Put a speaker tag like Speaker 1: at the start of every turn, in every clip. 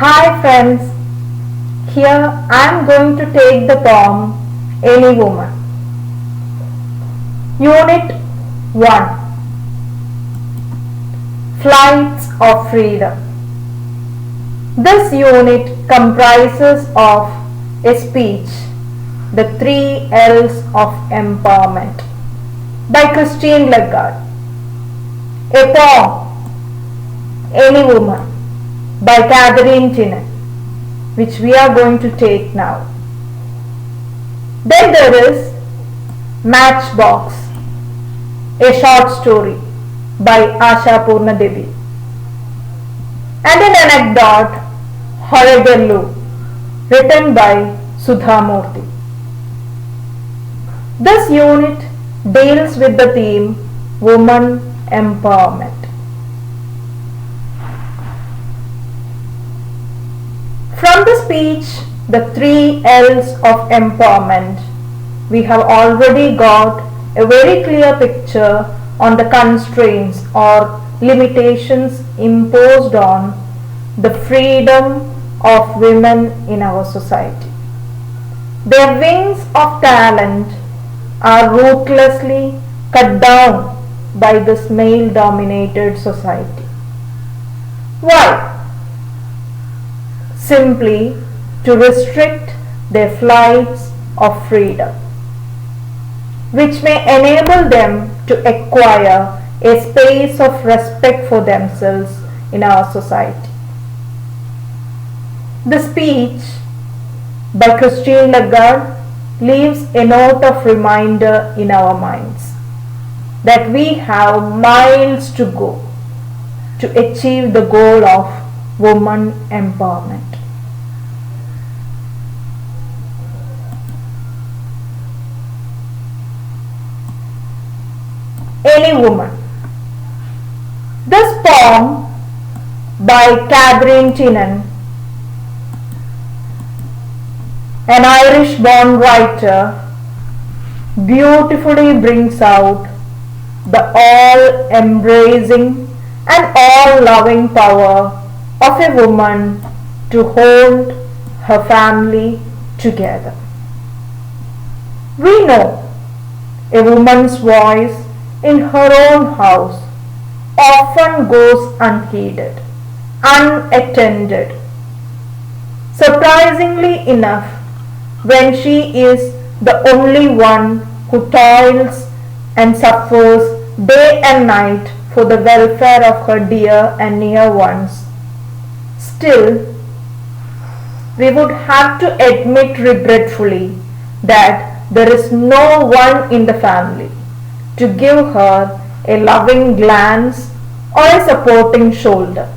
Speaker 1: Hi friends, here I am going to take the poem Any Woman. Unit 1, Flights of Freedom. This unit comprises of a speech, The Three L's of Empowerment by Christine Lagarde, a poem, Any Woman by Catherine Tynan, which we are going to take now. Then there is Matchbox, a short story by Asha Purna Devi, and an anecdote, Horagallu, written by Sudha Murthy. This unit deals with the theme Woman Empowerment. From the speech, The Three L's of Empowerment, we have already got a very clear picture on the constraints or limitations imposed on the freedom of women in our society. Their wings of talent are ruthlessly cut down by this male-dominated society. Why? Simply to restrict their flights of freedom, which may enable them to acquire a space of respect for themselves in our society. The speech by Christine Lagarde leaves a note of reminder in our minds that we have miles to go to achieve the goal of woman empowerment. Any Woman. This poem by Catherine Tynan, an Irish-born writer, beautifully brings out the all-embracing and all-loving power of a woman to hold her family together. We know a woman's voice in her own house often goes unheeded, unattended. Surprisingly enough, when she is the only one who toils and suffers day and night for the welfare of her dear and near ones, still we would have to admit regretfully that there is no one in the family to give her a loving glance or a supporting shoulder.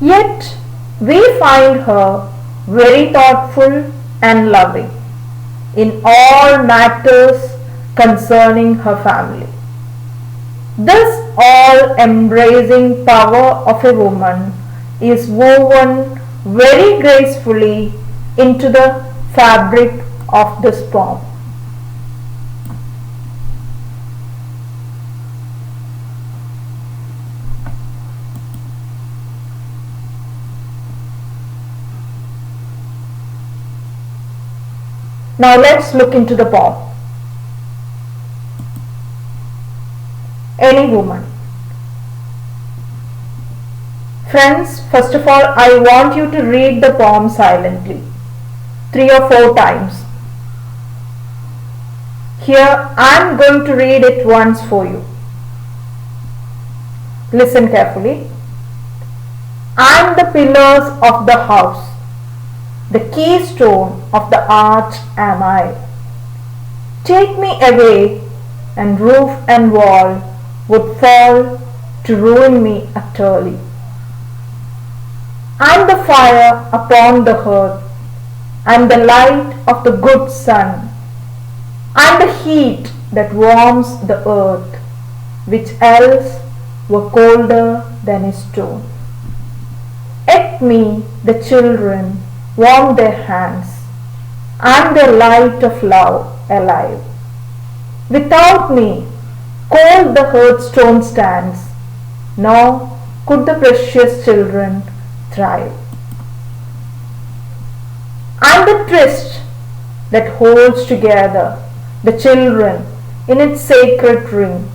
Speaker 1: Yet we find her very thoughtful and loving in all matters concerning her family. This all-embracing power of a woman is woven very gracefully into the fabric of this poem. Now let's look into the poem. Any Woman. Friends, first of all, I want you to read the poem silently, 3 or 4 times. Here I am going to read it once for you. Listen carefully. I am the pillars of the house, the keystone of the arch am I. Take me away, and roof and wall would fall to ruin me utterly. I am the fire upon the hearth, I am the light of the good sun, I am the heat that warms the earth, which else were colder than a stone. At me the children warm their hands, I am the light of love alive. Without me, cold the hearthstone stands, nor could the precious children thrive. And the tryst that holds together the children in its sacred ring,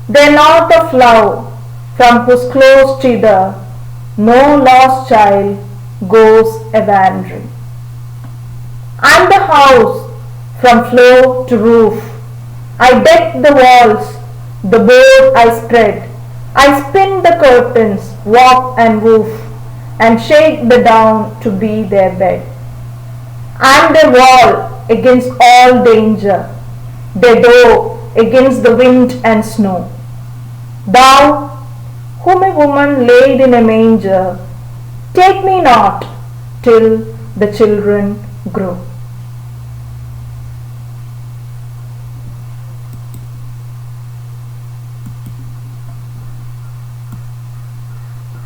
Speaker 1: their knot of love from whose close tether no lost child goes a-wandering. And the house from floor to roof, I deck the walls, the board I spread, I spin the curtains, warp and woof, and shake the down to be their bed. And their wall against all danger, their door against the wind and snow. Thou, whom a woman laid in a manger, take me not till the children grow.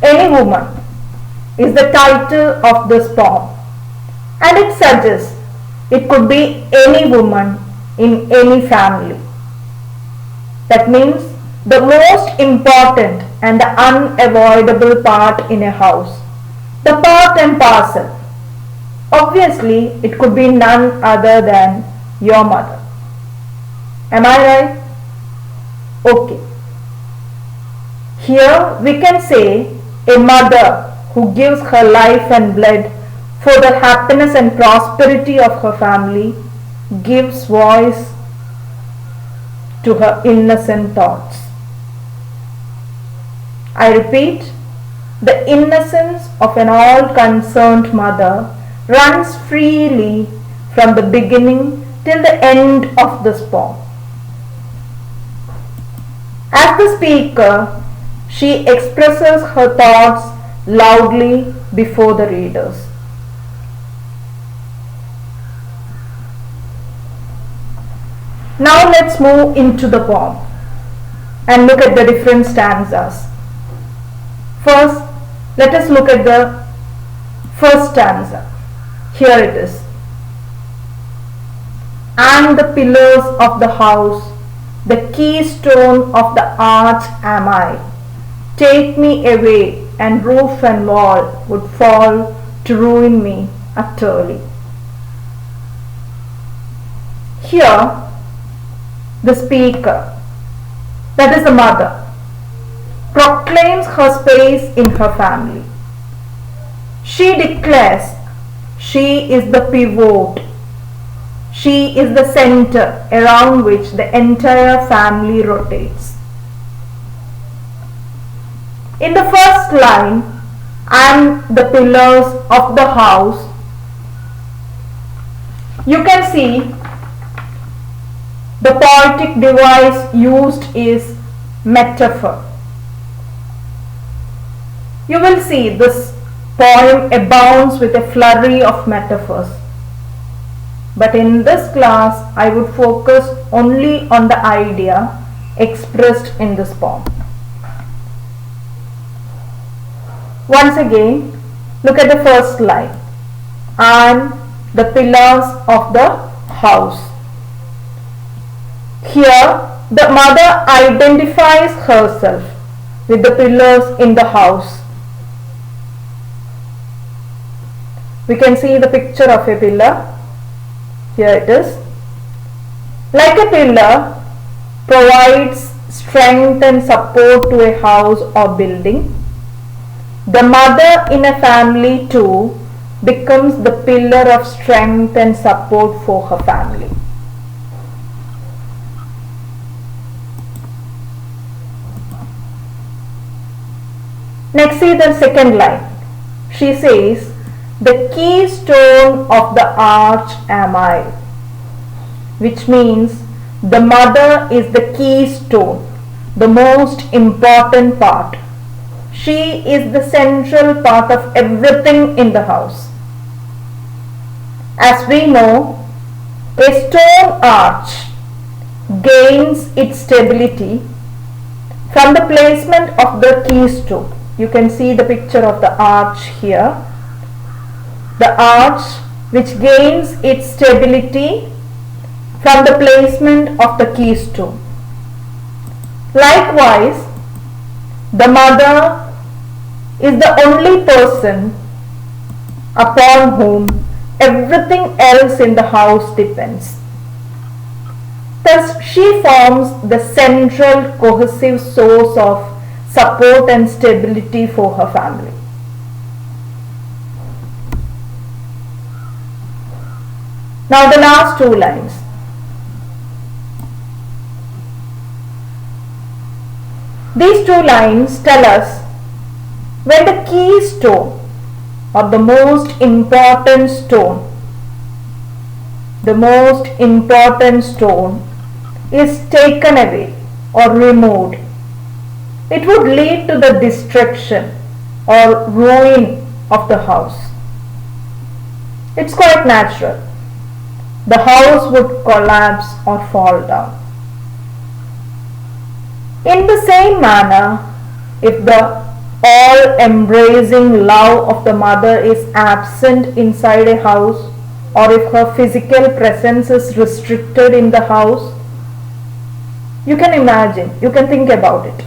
Speaker 1: Any woman is the title of this poem, and it suggests it could be any woman in any family. That means the most important and the unavoidable part in a house, the part and parcel. Obviously, it could be none other than your mother. Am I right? Okay. Here we can say a mother who gives her life and blood for the happiness and prosperity of her family gives voice to her innocent thoughts. I repeat, the innocence of an all-concerned mother runs freely from the beginning till the end of this poem. As the speaker, she expresses her thoughts loudly before the readers. Now let's move into the poem and look at the different stanzas. First, let us look at the first stanza. Here it is. And the pillars of the house, the keystone of the arch am I. Take me away, and roof and wall would fall to ruin me utterly. Here, the speaker, that is the mother, proclaims her space in her family. She declares she is the pivot. She is the center around which the entire family rotates. In the first line, and the pillars of the house, you can see the poetic device used is metaphor. You will see this poem abounds with a flurry of metaphors. But in this class, I would focus only on the idea expressed in this poem. Once again, look at the first line. And the pillars of the house. Here, the mother identifies herself with the pillars in the house. We can see the picture of a pillar. Here it is. Like a pillar provides strength and support to a house or building, the mother in a family too becomes the pillar of strength and support for her family. Next, see the second line. She says, the keystone of the arch am I, which means the mother is the keystone, the most important part. She is the central part of everything in the house. As we know, a stone arch gains its stability from the placement of the keystone. You can see the picture of the arch here. The arch which gains its stability from the placement of the keystone. Likewise, the mother is the only person upon whom everything else in the house depends. Thus, she forms the central cohesive source of support and stability for her family. Now the last two lines. These two lines tell us when the keystone or the most important stone is taken away or removed, it would lead to the destruction or ruin of the house. It's quite natural. The house would collapse or fall down. In the same manner, if the all-embracing love of the mother is absent inside a house, or if her physical presence is restricted in the house, you can imagine, you can think about it.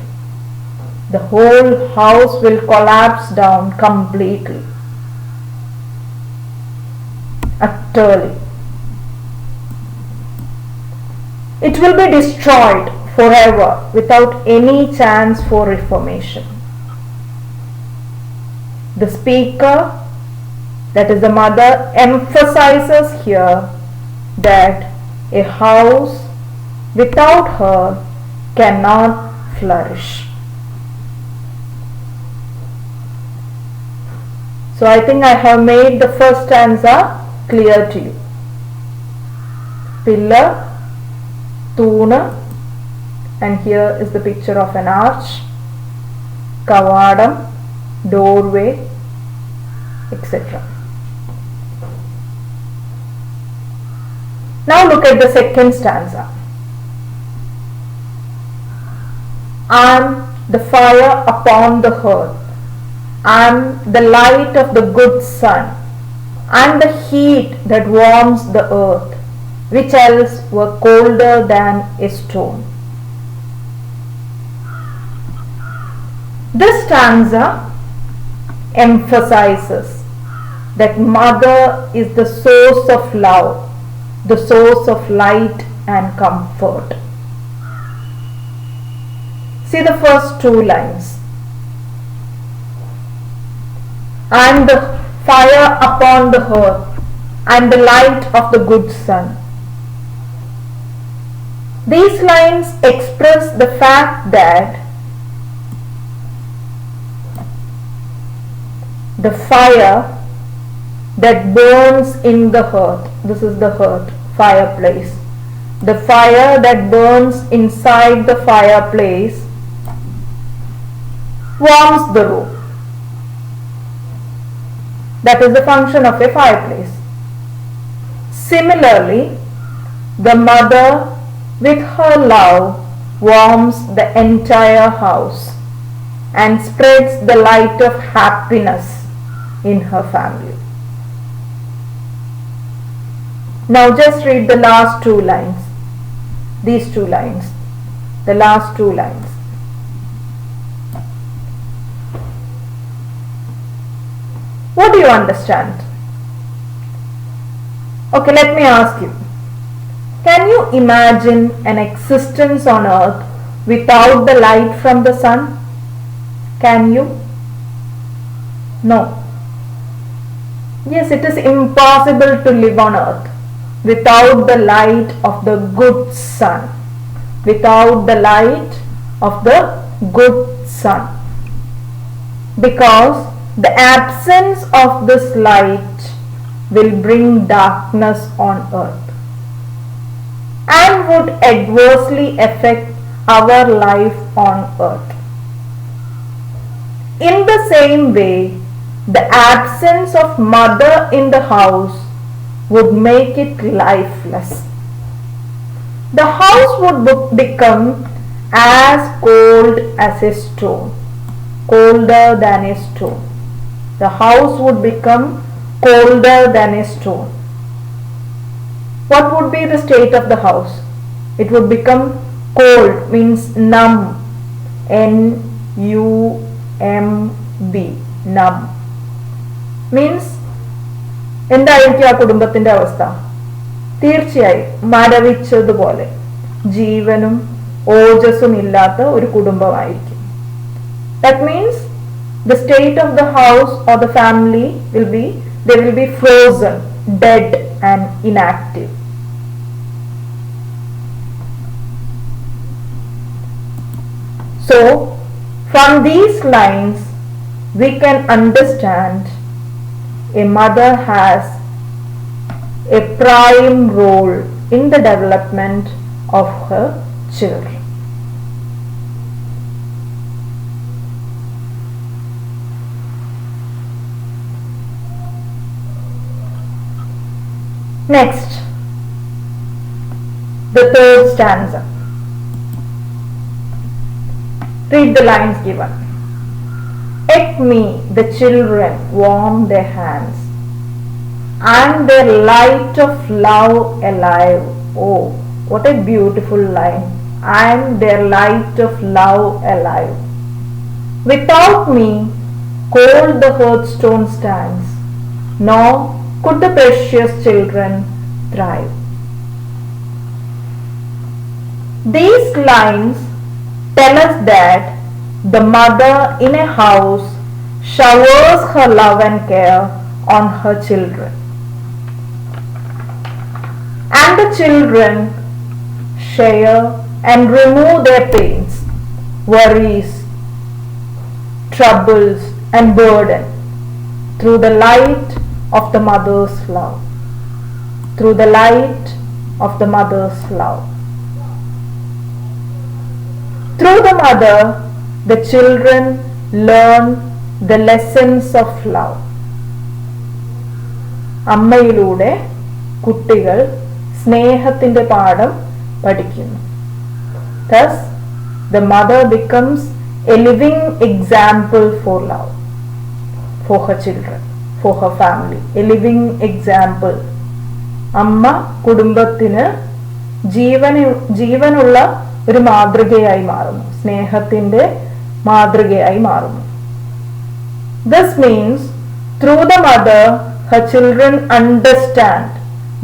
Speaker 1: The whole house will collapse down completely, utterly. It will be destroyed forever without any chance for reformation. The speaker, that is the mother, emphasizes here that a house without her cannot flourish. So I think I have made the first stanza clear to you. Pillar, Tuna, and here is the picture of an arch, Kavadam, doorway, etc. Now look at the second stanza. I am the fire upon the hearth. I am the light of the good sun. I am the heat that warms the earth, which else were colder than a stone. This stanza emphasizes that mother is the source of love, the source of light and comfort. See the first two lines. I am the fire upon the hearth, I am the light of the good sun. These lines express the fact that the fire that burns in the hearth, this is the hearth, fireplace, the fire that burns inside the fireplace warms the room. That is the function of a fireplace. Similarly, the mother with her love warms the entire house and spreads the light of happiness in her family. Now just read the last two lines. These two lines. The last two lines. What do you understand? Okay, let me ask you. Can you imagine an existence on earth without the light from the sun? Can you? No. Yes, it is impossible to live on earth without the light of the good sun. Without the light of the good sun. Because the absence of this light will bring darkness on earth and would adversely affect our life on earth. In the same way, the absence of mother in the house would make it lifeless. The house would become as cold as a stone, colder than a stone. The house would become colder than a stone. What would be the state of the house? It would become cold, means numb, N-U-M-B, be numb. Means എന്തായിരിക്കും ആ കുടുംബത്തിന്റെ അവസ്ഥ? തീർച്ചയായും മരവിച്ചതുപോലെ, ജീവനും ഓജസ്സും ഇല്ലാത്ത ഒരു കുടുംബമായിരിക്കും. That means the state of the house or the family will be, they will be frozen, dead and inactive. So from these lines we can understand a mother has a prime role in the development of her children. Next, the third stanza. Read the lines given. At me the children warm their hands, and their light of love alive. Oh, what a beautiful line. And their light of love alive. Without me, cold the hearthstone stands, nor could the precious children thrive. These lines tell us that the mother in a house showers her love and care on her children, and the children share and remove their pains, worries, troubles and burden through the light of the mother's love, through the light of the mother's love. Through the mother, the children learn the lessons of love. അമ്മയിലൂടെ കുട്ടികൾ സ്നേഹത്തിന്റെ പാഠം പഠിക്കുന്നു. Thus, the mother becomes a living example for love, for her children, for her family. A living example. അമ്മ കുടുംബത്തിന് ജീവനുള്ള ഒരു മാതൃകയായി മാറുന്നു, സ്നേഹത്തിന്റെ മാതൃകയായി മാറുന്നു. This means through the mother, her children understand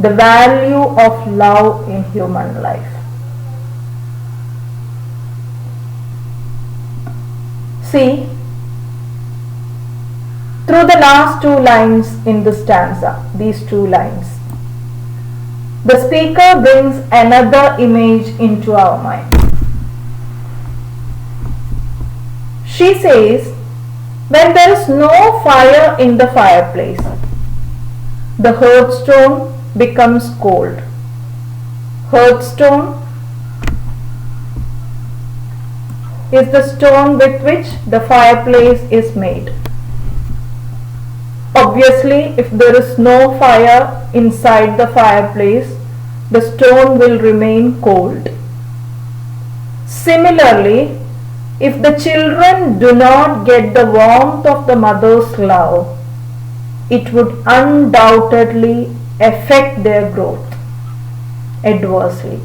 Speaker 1: the value of love in human life. See, through the last two lines in the stanza, these two lines, the speaker brings another image into our mind. She says, when there is no fire in the fireplace, the hearthstone becomes cold. Hearthstone is the stone with which the fireplace is made. Obviously, if there is no fire inside the fireplace, the stone will remain cold. Similarly, if the children do not get the warmth of the mother's love, it would undoubtedly affect their growth adversely.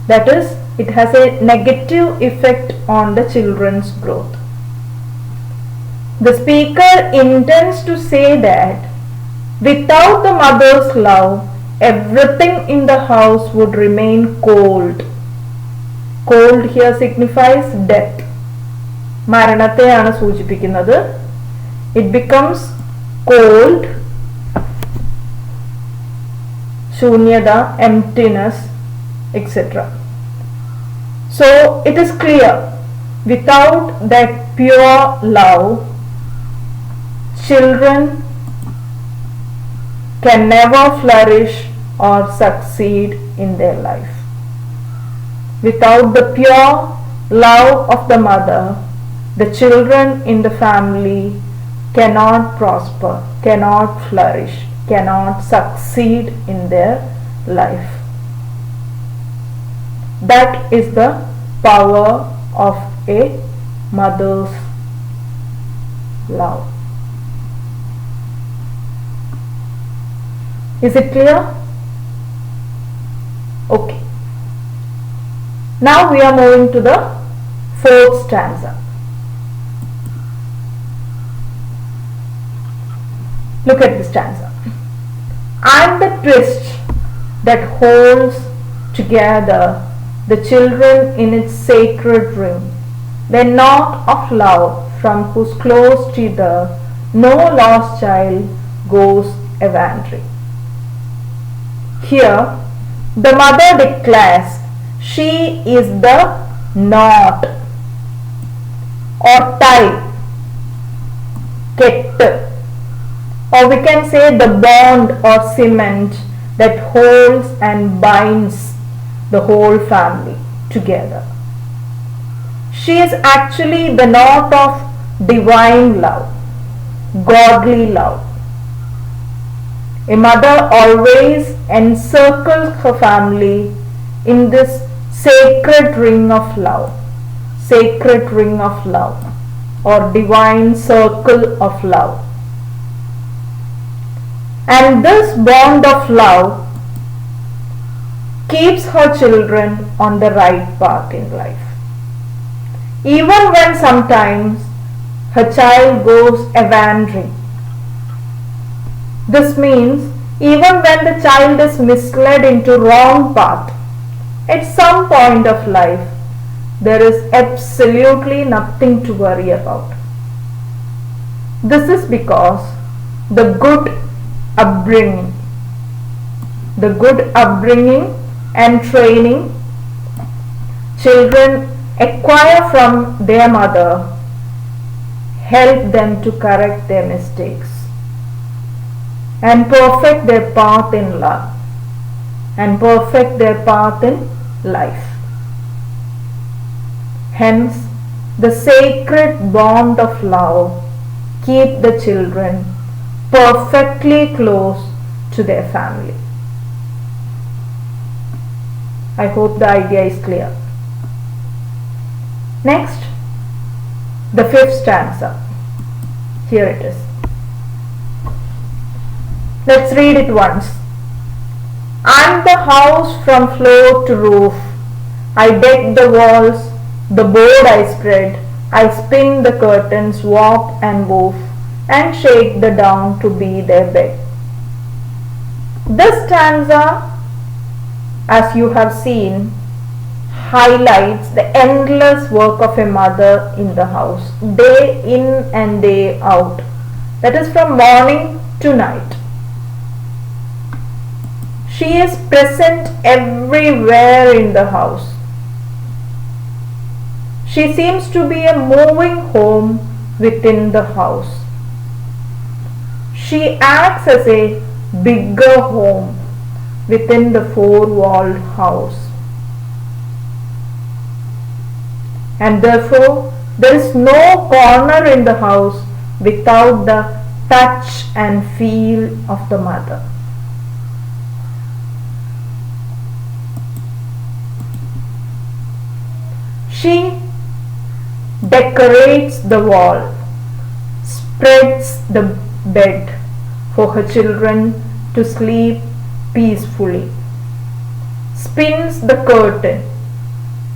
Speaker 1: That is, it has a negative effect on the children's growth. The speaker intends to say that without the mother's love, everything in the house would remain cold. Cold here signifies death. മരണത്തെയാണ് സൂചിപ്പിക്കുന്നത്. It becomes cold, ശൂന്യത, emptiness, etc. So it is clear, without that pure love, children can never flourish or succeed in their life. Without the pure love of the mother, the children in the family cannot prosper, cannot flourish, cannot succeed in their life. That is the power of a mother's love. Is it clear? Okay. Now we are moving to the fourth stanza. Look at this stanza. I am the twist that holds together the children in its sacred ring, the knot of love from whose close tether no lost child goes a-wandering. Here, the mother declares she is the knot or tie, kettu, or we can say the bond or cement that holds and binds the whole family together. She is actually the knot of divine love, godly love. A mother always encircles her family in this sacred ring of love, or divine circle of love. And this bond of love keeps her children on the right path in life. Even when sometimes her child goes a-wandering. This means even when the child is misled into wrong path, at some point of life, there is absolutely nothing to worry about. This is because the good upbringing and training children acquire from their mother help them to correct their mistakes and perfect their path in love and perfect their path in life. Hence, the sacred bond of love keep the children perfectly close to their family. I hope the idea is clear. Next, the fifth stanza. Here it is. Let's read it once. I'm the house from floor to roof. I deck the walls, the board I spread. I spin the curtains, warp and woof, and shake the down to be their bed. This stanza, as you have seen, highlights the endless work of a mother in the house, day in and day out. That is from morning to night. She is present everywhere in the house. She seems to be a moving home within the house. She acts as a bigger home within the four-walled house. And therefore, there is no corner in the house without the touch and feel of the mother. She decorates the wall, spreads the bed for her children to sleep peacefully, spins the curtain,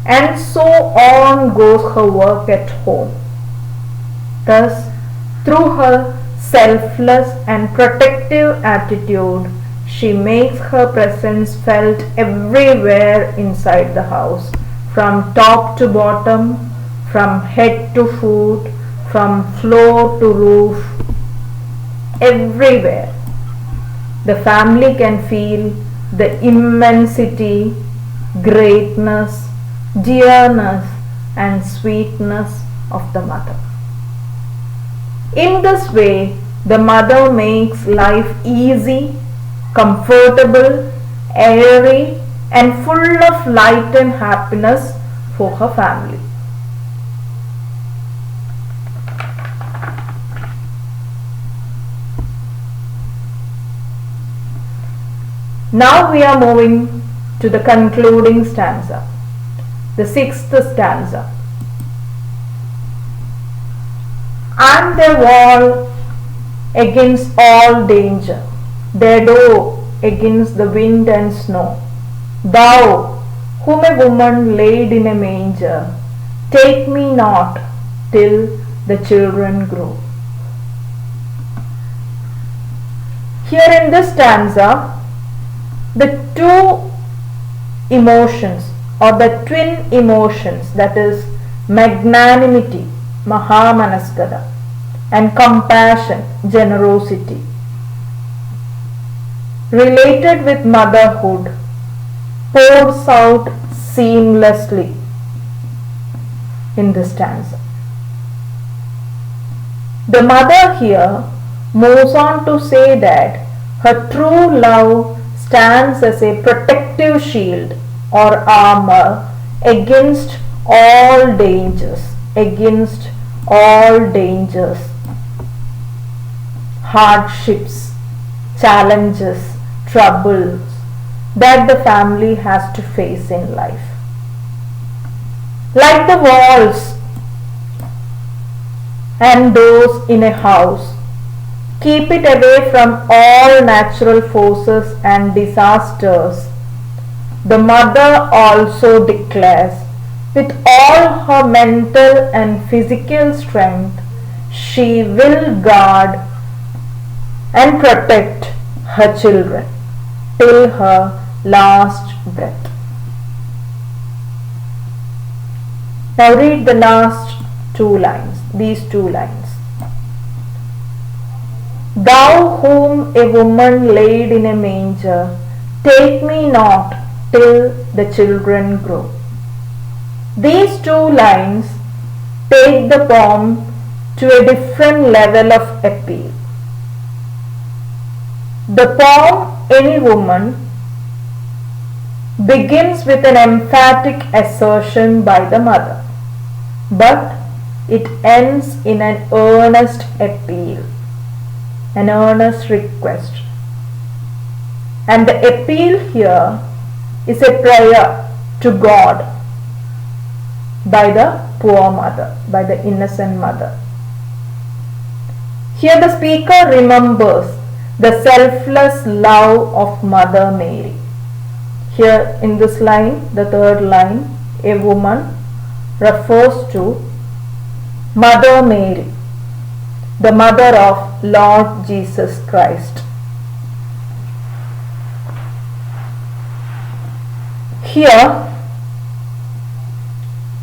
Speaker 1: and so on goes her work at home. Thus, through her selfless and protective attitude, she makes her presence felt everywhere inside the house, from top to bottom, from head to foot, from floor to roof, everywhere. The family can feel the immensity, greatness, dearness and sweetness of the mother. In this way, the mother makes life easy, comfortable, airy and full of light and happiness for her family. Now we are moving to the concluding stanza, the sixth stanza. I'm their wall against all danger, their door against the wind and snow. Thou, whom a woman laid in a manger, take me not till the children grow. Here in this stanza, the two emotions or the twin emotions, that is magnanimity, Mahamanaskada, and compassion, generosity, related with motherhood, pours out seamlessly in this stanza. The mother here moves on to say that her true love stands as a protective shield or armor against all dangers, hardships, challenges, troubles that the family has to face in life. Like the walls and doors in a house, keep it away from all natural forces and disasters. The mother also declares, with all her mental and physical strength, she will guard and protect her children till her last breath. Now read the last these two lines. Thou whom a woman laid in a manger, take me not till the children grow. These two lines take the poem to a different level of appeal. The poem Any Woman begins with an emphatic assertion by the mother, but it ends in an earnest appeal, an earnest request. And the appeal here is a prayer to God by the poor mother, by the innocent mother. Here the speaker remembers the selfless love of Mother Mary. Here in this line, the third line, a woman refers to Mother Mary, the mother of Lord Jesus Christ. Here,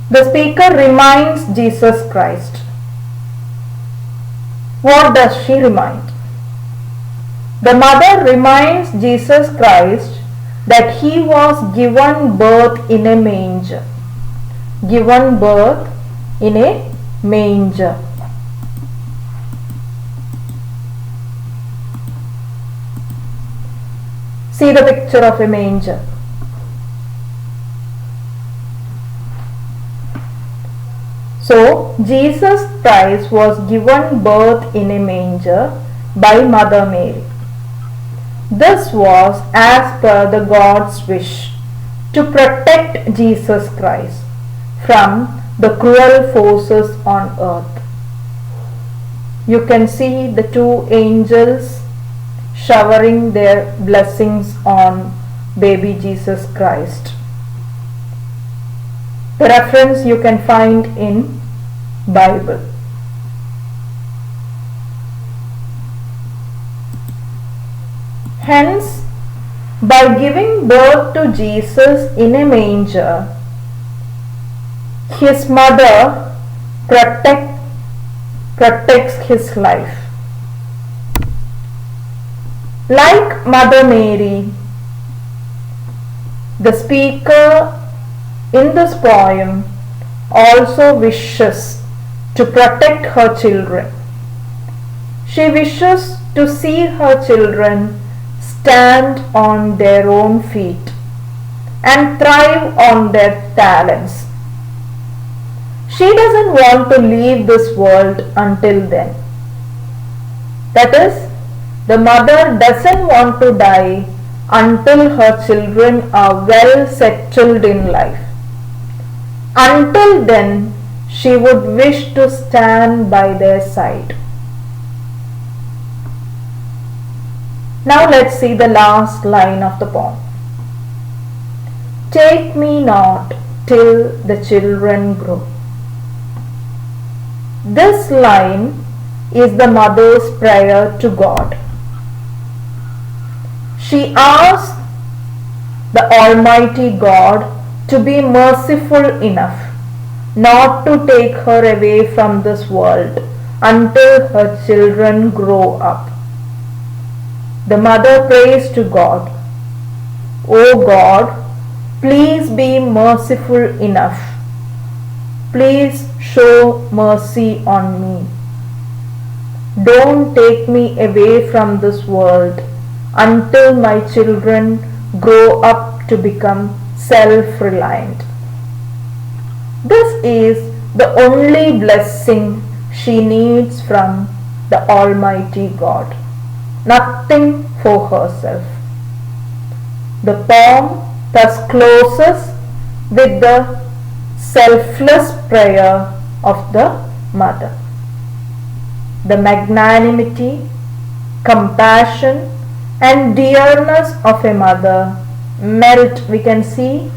Speaker 1: the speaker reminds Jesus Christ. What does she remind? The mother reminds Jesus Christ that he was given birth in a manger. Given birth in a manger. See the picture of a manger. So, Jesus Christ was given birth in a manger by Mother Mary. This was as per the God's wish to protect Jesus Christ from the cruel forces on earth. You can see the two angels showering their blessings on baby Jesus Christ. The reference you can find in Bible. Hence, by giving birth to Jesus in a manger, his mother protects his life. Like Mother Mary, the speaker in this poem also wishes to protect her children. She wishes to see her children stand on their own feet and thrive on their talents. She doesn't want to leave this world until then. That is, the mother doesn't want to die until her children are well settled in life. Until then, she would wish to stand by their side. Now let's see the last line of the poem. Take me not till the children grow. This line is the mother's prayer to God. She asks the Almighty God to be merciful enough not to take her away from this world until her children grow up. The mother prays to God, "O God, please be merciful enough. Please show mercy on me. Don't take me away from this world until my children grow up to become self-reliant." This is the only blessing she needs from the Almighty God, nothing for herself. The poem thus closes with the selfless prayer of the mother. The magnanimity, compassion, and dearness of a mother we can see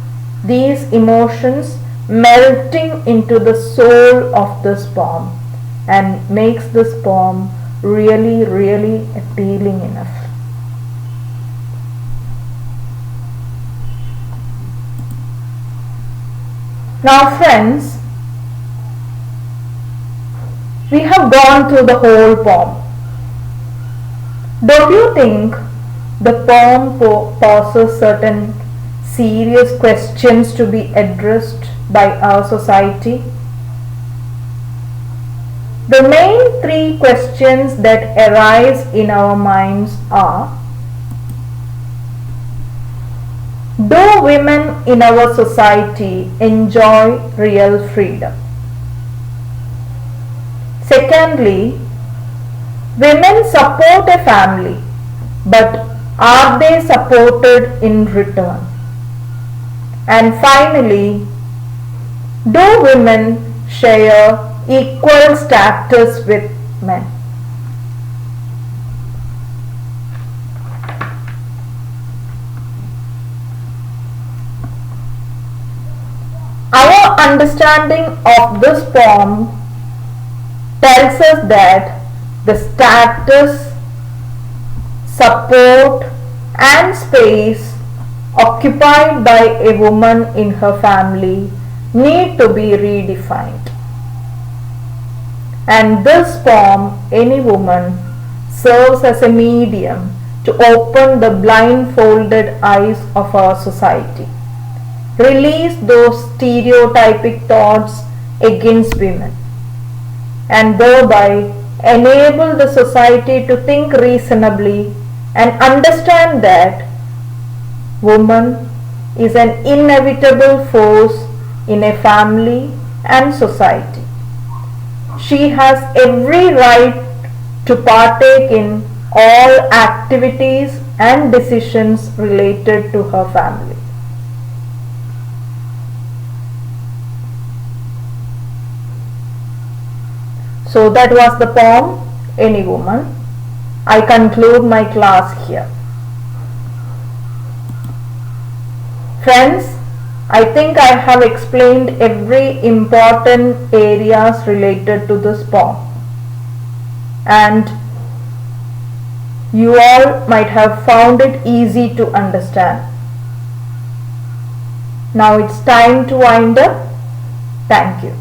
Speaker 1: these emotions melting into the soul of this poem and makes this poem really, really appealing enough. Now friends, we have gone through the whole poem. Don't you think the poem poses certain serious questions to be addressed by our society? The main three questions that arise in our minds are: do women in our society enjoy real freedom? Secondly, women support a family, but are they supported in return? And finally, do women share equal status with men? Our understanding of this poem tells us that the status, support, and space occupied by a woman in her family need to be redefined. And this poem, Any Woman, serves as a medium to open the blindfolded eyes of our society, release those stereotypic thoughts against women, and thereby enable the society to think reasonably and understand that woman is an inevitable force in a family and society. She has every right to partake in all activities and decisions related to her family. So that was the poem, Any Woman. I conclude my class here. Friends, I think I have explained every important areas related to this poem, and you all might have found it easy to understand. Now it's time to wind up. Thank you.